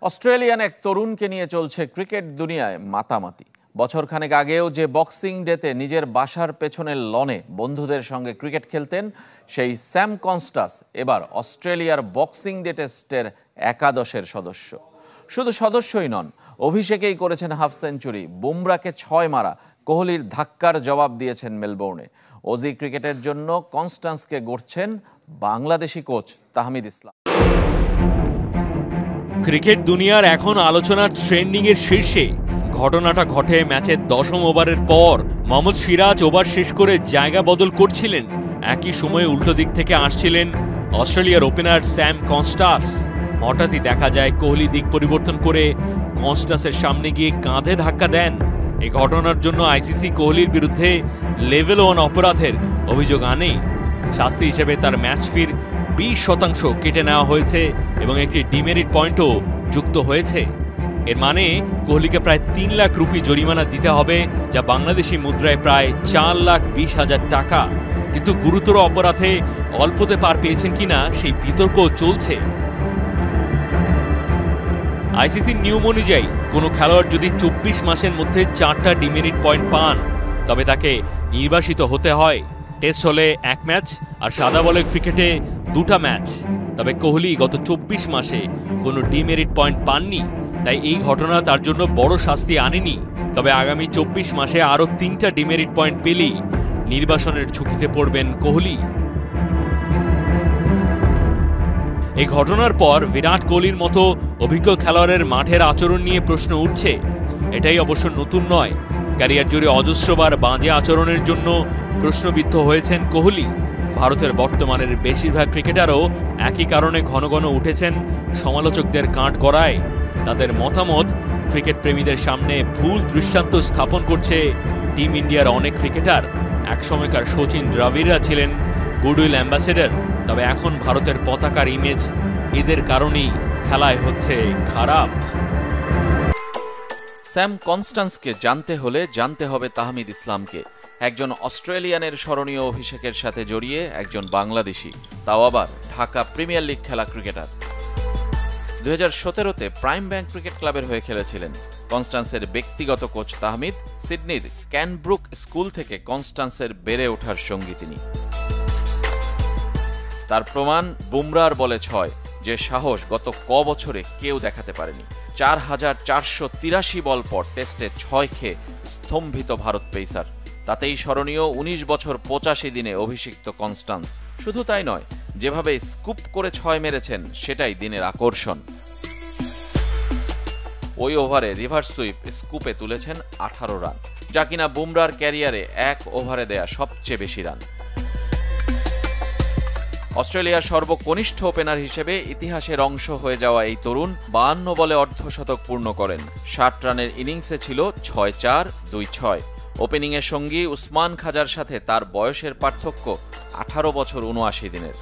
Australian এক তরুণকে নিয়ে চলছে ক্রিকেট দুনিয়ায় মাতামাতি। বছরখানেক আগেও যে বক্সিং ডেতে নিজের বাসার পেছনের লনে বন্ধুদের সঙ্গে ক্রিকেট খেলতেন সেই স্যাম কনস্টাস এবার অস্ট্রেলিয়ার বক্সিং ডে টেস্টের একাদশের সদস্য। শুধু সদস্যই নন, অভিষেকেই করেছেন হাফ সেঞ্চুরি। বুমরাকে 6 মারা কোহলির ধাক্কার জবাব দিয়েছেন মেলবোর্নে। অজি ক্রিকেটের জন্য কনস্টান্সকে গড়ছেন বাংলাদেশি কোচ তাহমিদ ইসলাম। ক্রিকেট দুনিয়ার এখন আলোচনার ট্রেন্ডিং এর শীর্ষে ঘটনাটা ঘটে ম্যাচের 10ম ওভারের পর। মোহাম্মদ সিরাজ ওভার শেষ করে জায়গা বদল করছিলেন, একই সময়ে উল্টো দিক থেকে আসছিলেন অস্ট্রেলিয়ার ওপেনার স্যাম কনস্টাস। হঠাৎই দেখা যায় কোহলি দিক পরিবর্তন করে কনস্টাসের সামনে গিয়ে কাঁধে ধাক্কা দেন। এই ঘটনার জন্য আইসিসি কোহলির বিরুদ্ধে লেভেল 1 অপরাধের অভিযোগ আনে। শাস্তি হিসেবে তার ম্যাচ ফির 20% কেটে নেওয়া হয়েছে এবং একটি ডিমেরিট পয়েন্টও যুক্ত হয়েছে। এর মানে কোহলিকে প্রায় 3 লাখ রুপি জরিমানা দিতে হবে, যা বাংলাদেশি মুদ্রায় প্রায় 4,20,000 টাকা। কিন্তু গুরুতর অপরাধে অল্পতে পার পেয়েছেন কিনা সেই বিতর্ক চলছে। আইসিসির নিয়ম অনুযায়ী কোনো খেলোয়াড় যদি 24 মাসের মধ্যে 4টা ডিমেরিট পয়েন্ট পান তবে তাকে নির্বাসিত হতে হয়। টেস্ট হলে 1 ম্যাচ আর সাদা বলের ক্রিকেটে 2টা ম্যাচ। তবে কোহলি গত 24 মাসে কোনো ডিমেরিট পয়েন্ট পাননি, তাই এই ঘটনা তার জন্য বড় শাস্তি আনেনি। তবে আগামী 24 মাসে আরও 3টা ডিমেরিট পয়েন্ট পেলেই নির্বাসনের ঝুঁকিতে পড়বেন কোহলি। এই ঘটনার পর বিরাট কোহলির মতো অভিজ্ঞ খেলোয়াড়ের মাঠের আচরণ নিয়ে প্রশ্ন উঠছে। এটাই অবশ্য নতুন নয়, ক্যারিয়ার জুড়ে অজস্রবার বাজে আচরণের জন্য প্রশ্নবিদ্ধ হয়েছেন কোহলি। ভারতের বর্তমানের বেশিরভাগ ক্রিকেটারও একই কারণে ঘন ঘন উঠেছেন সমালোচকদের কাঠগড়ায়। তাদের মতামত ক্রিকেট প্রেমীদের সামনে ভুল দৃষ্টান্ত স্থাপন করছে টিম ইন্ডিয়ার অনেক ক্রিকেটার। একসময়কার সচিন দ্রাবিড়রা ছিলেন গুডউইল অ্যাম্বাসেডর, তবে এখন ভারতের পতাকার ইমেজ এদের কারণেই খেলায় হচ্ছে খারাপ। স্যাম কনস্টান্সকে জানতে হলে জানতে হবে তাহমিদ ইসলামকে। একজন অস্ট্রেলিয়ানের স্মরণীয় অভিষেকের সাথে জড়িয়ে একজন বাংলাদেশি, তাও আবার ঢাকা প্রিমিয়ার লিগ খেলা ক্রিকেটার। 2017-তে প্রাইম ব্যাংক ক্রিকেট ক্লাবের হয়ে খেলেছিলেন। কনস্টান্সের ব্যক্তিগত কোচ তাহমিদ সিডনির ক্যানব্রুক স্কুল থেকে কনস্টান্সের বেড়ে ওঠার সঙ্গী তিনি। তার প্রমাণ বুমরার বলে 6, যে সাহস গত বছরে কেউ দেখাতে পারেনি। 4,483 বল পর টেস্টে 6 খেয়ে স্তম্ভিত ভারত পেসার। তাতেই স্মরণীয় 19 বছর 85 দিনে অভিষিক্ত কনস্টান্স। শুধু তাই নয়, যেভাবে স্কুপ করে 6 মেরেছেন সেটাই দিনের আকর্ষণ। ওই ওভারে রিভার্স সুইপ স্কুপে তুলেছেন 18 রান, যা কিনা বুমরার ক্যারিয়ারে 1 ওভারে দেয়া সবচেয়ে বেশি রান। অস্ট্রেলিয়ার সর্বকনিষ্ঠ ওপেনার হিসেবে ইতিহাসের অংশ হয়ে যাওয়া এই তরুণ 52 বলে অর্ধশতক পূর্ণ করেন। 60 রানের ইনিংসে ছিল 6-4, 2-6। ওপেনিংয়ের সঙ্গী উসমান খাজার সাথে তার বয়সের পার্থক্য 18 বছর 79 দিনের।